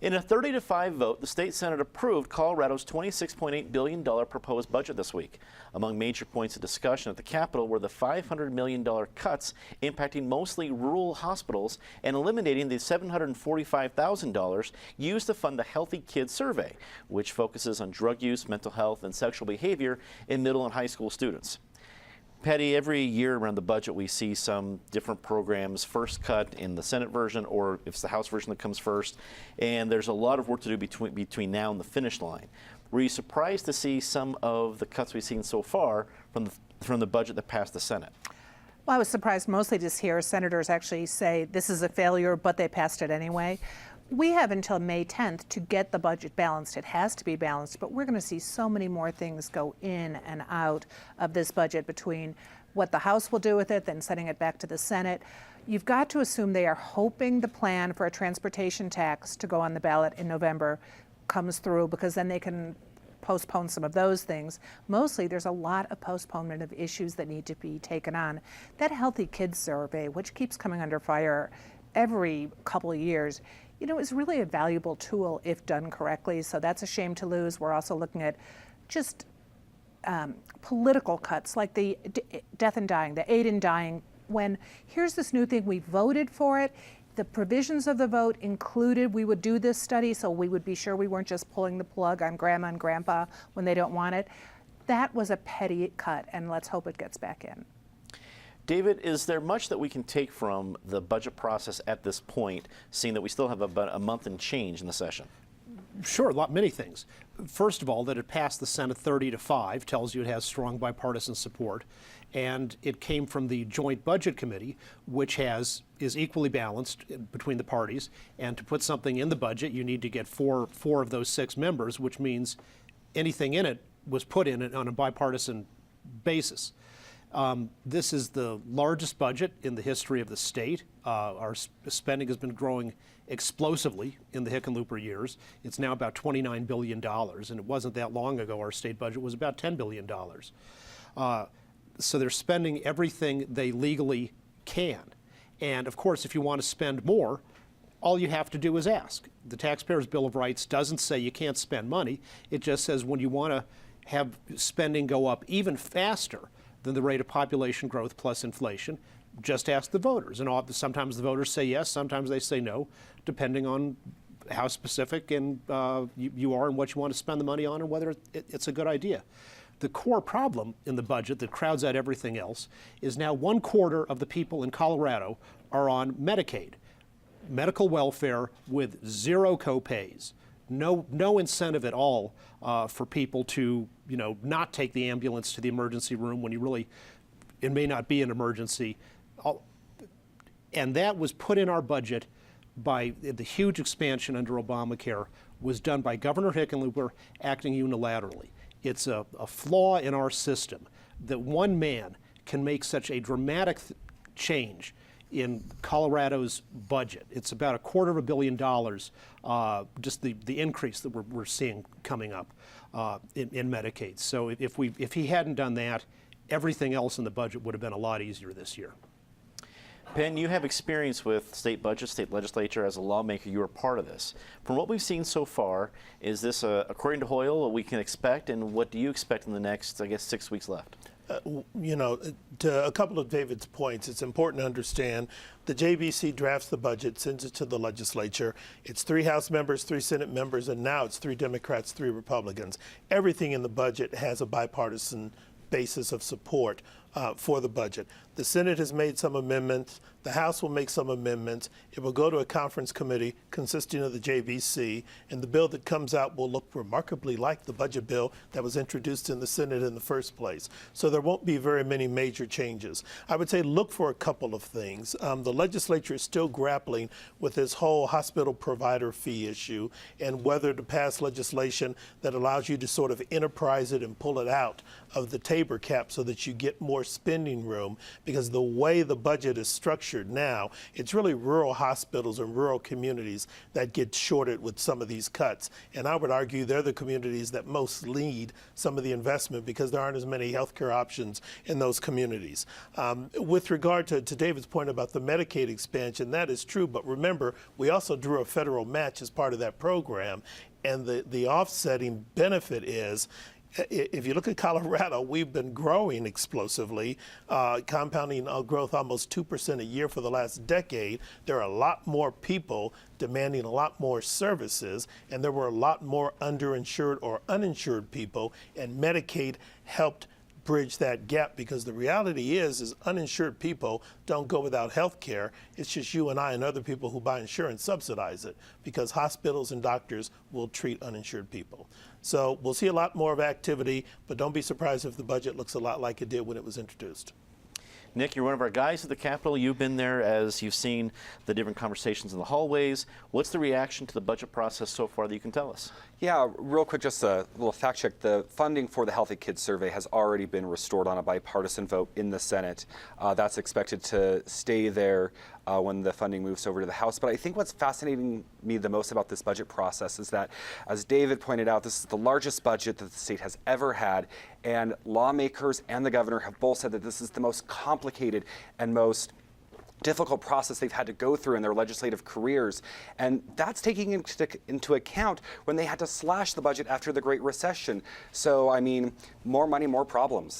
In a 30-5 vote, the state Senate approved Colorado's $26.8 billion proposed budget this week. Among major points of discussion at the Capitol were the $500 million cuts impacting mostly rural hospitals and eliminating the $745,000 used to fund the Healthy Kids Survey, which focuses on drug use, mental health, and sexual behavior in middle and high school students. Patty, every year around the budget we see some different programs first cut in the Senate version, or if it's the House version that comes first, and there's a lot of work to do between now and the finish line. Were you surprised to see some of the cuts we've seen so far from the budget that passed the Senate? Well, I was surprised mostly to hear senators actually say this is a failure, but they passed it anyway. We have until May 10th to get the budget balanced. It has to be balanced, but we're going to see so many more things go in and out of this budget between what the House will do with it, then sending it back to the Senate. You've got to assume they are hoping the plan for a transportation tax to go on the ballot in November comes through, because then they can postpone some of those things. Mostly, there's a lot of postponement of issues that need to be taken on. That Healthy Kids Survey, which keeps coming under fire every couple of years, you know, is really a valuable tool if done correctly. So that's a shame to lose. We're also looking at just political cuts like the death and dying, the aid in dying. When here's this new thing, we voted for it. The provisions of the vote included we would do this study, so we would be sure we weren't just pulling the plug on grandma and grandpa when they don't want it. That was a petty cut, and let's hope it gets back in. David, is there much that we can take from the budget process at this point, seeing that we still have about a month and change in the session? Sure, many things. First of all, that it passed the Senate 30-5 tells you it has strong bipartisan support, and it came from the Joint Budget Committee, which is equally balanced between the parties. And to put something in the budget, you need to get four of those 6 members, which means anything in it was put in it on a bipartisan basis. This is the largest budget in the history of the state. Our spending has been growing explosively in the Hickenlooper years. It's now about $29 billion, and it wasn't that long ago our state budget was about $10 billion. So they're spending everything they legally can. And of course, if you want to spend more, all you have to do is ask. The Taxpayers' Bill of Rights doesn't say you can't spend money. It just says when you want to have spending go up even faster than the rate of population growth plus inflation, just ask the voters. And sometimes the voters say yes, sometimes they say no, depending on how specific and you are and what you want to spend the money on and whether it's a good idea. The core problem in the budget that crowds out everything else is now 1/4 of the people in Colorado are on Medicaid, medical welfare with 0 copays. No incentive at all for people to, not take the ambulance to the emergency room when it may not be an emergency. And that was put in our budget by the huge expansion under Obamacare was done by Governor Hickenlooper acting unilaterally. It's a flaw in our system that one man can make such a dramatic change in Colorado's budget. It's about $250 million, just the increase that we're seeing coming up in Medicaid. So if he hadn't done that, everything else in the budget would have been a lot easier this year. Penn, you have experience with state budget, state legislature. As a lawmaker, you are part of this. From what we've seen so far, is this, according to Hoyle, what we can expect, and what do you expect in the next, 6 weeks left? To a couple of David's points, it's important to understand the JBC drafts the budget, sends it to the legislature. It's 3 House members, 3 Senate members, and now it's 3 Democrats, 3 Republicans. Everything in the budget has a bipartisan basis of support for the budget. The Senate has made some amendments. The House will make some amendments. It will go to a conference committee consisting of the JBC, and the bill that comes out will look remarkably like the budget bill that was introduced in the Senate in the first place. So there won't be very many major changes. I would say look for a couple of things. The legislature is still grappling with this whole hospital provider fee issue and whether to pass legislation that allows you to sort of enterprise it and pull it out of the Tabor cap so that you get more more spending room because the way the budget is structured now, it's really rural hospitals and rural communities that get shorted with some of these cuts. And I would argue they're the communities that most need some of the investment because there aren't as many healthcare options in those communities. With regard to David's point about the Medicaid expansion, that is true, but remember, we also drew a federal match as part of that program, and the offsetting benefit is, if you look at Colorado, we've been growing explosively, compounding growth almost 2% a year for the last decade. There are a lot more people demanding a lot more services, and there were a lot more underinsured or uninsured people, and Medicaid helped bridge that gap, because the reality is uninsured people don't go without health care. It's just you and I and other people who buy insurance subsidize it, because hospitals and doctors will treat uninsured people. So we'll see a lot more of activity, but don't be surprised if the budget looks a lot like it did when it was introduced. Nick, you're one of our guys at the Capitol. You've been there as you've seen the different conversations in the hallways. What's the reaction to the budget process so far that you can tell us? Yeah, real quick, just a little fact check. The funding for the Healthy Kids Survey has already been restored on a bipartisan vote in the Senate. That's expected to stay there when the funding moves over to the House. But I think what's fascinating me the most about this budget process is that, as David pointed out, this is the largest budget that the state has ever had. And lawmakers and the governor have both said that this is the most complicated and most difficult process they've had to go through in their legislative careers. And that's taking into account when they had to slash the budget after the Great Recession. So, I mean, more money, more problems.